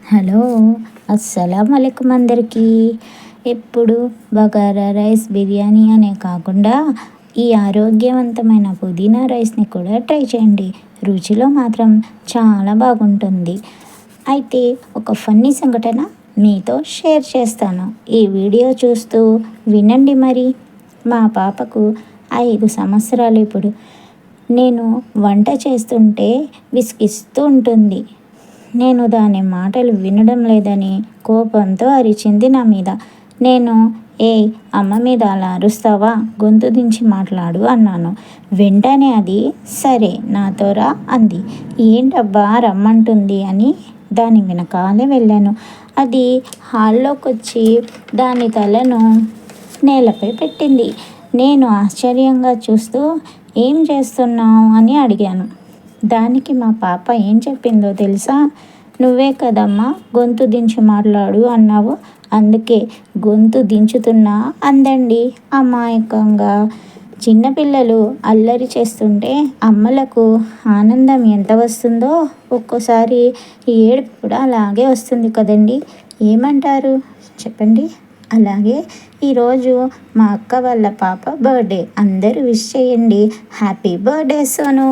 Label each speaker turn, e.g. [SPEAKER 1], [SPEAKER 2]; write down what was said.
[SPEAKER 1] Hello, అస్సలాముఅలైకుం అందరికీ. ఎప్పుడు bagara rice, biryani అనే కాకుండా ఈ ఆరోగ్యవంతమైన పుదీనా రైస్ని కూడా ట్రై చేయండి. రుచిలో మాత్రం చాలా బాగుంటుంది. అయితే ఒక ఫన్నీ సంఘటన మీతో షేర్ చేస్తాను. ఈ వీడియో చూస్తూ వినండి మరి. మా పాపకు 5 సంవత్సరాలు ఇప్పుడు. నేను వంట చేస్తుంటే విసిగిస్తూ ఉంటుంది. నేను దాని మాటలు వినడం లేదని కోపంతో అరిచింది నా మీద. నేను ఏయ్, అమ్మ మీద అలా అరుస్తావా, గొంతు దించి మాట్లాడు అన్నాను. వెంటనే అది సరే నాతో రా అంది. ఏంటబ్బా రమ్మంటుంది అని దాని వెనకాలే వెళ్ళాను. అది హాల్లోకి వచ్చి దాని తలను నేలపై పెట్టింది. నేను ఆశ్చర్యంగా చూస్తూ ఏం చేస్తున్నావు అని అడిగాను. దానికి మా పాప ఏం చెప్పిందో తెలుసా? నువ్వే కదమ్మా గొంతు దించి మాట్లాడు అన్నావు, అందుకే గొంతు దించుతున్నా అందండి అమాయకంగా. చిన్నపిల్లలు అల్లరి చేస్తుంటే అమ్మలకు ఆనందం ఎంత వస్తుందో ఒక్కోసారి ఏడుపు కూడా అలాగే వస్తుంది కదండి. ఏమంటారు చెప్పండి. అలాగే ఈరోజు మా అక్క వాళ్ళ పాప బర్త్డే. అందరూ విష్ చేయండి. Happy birthday Sonu.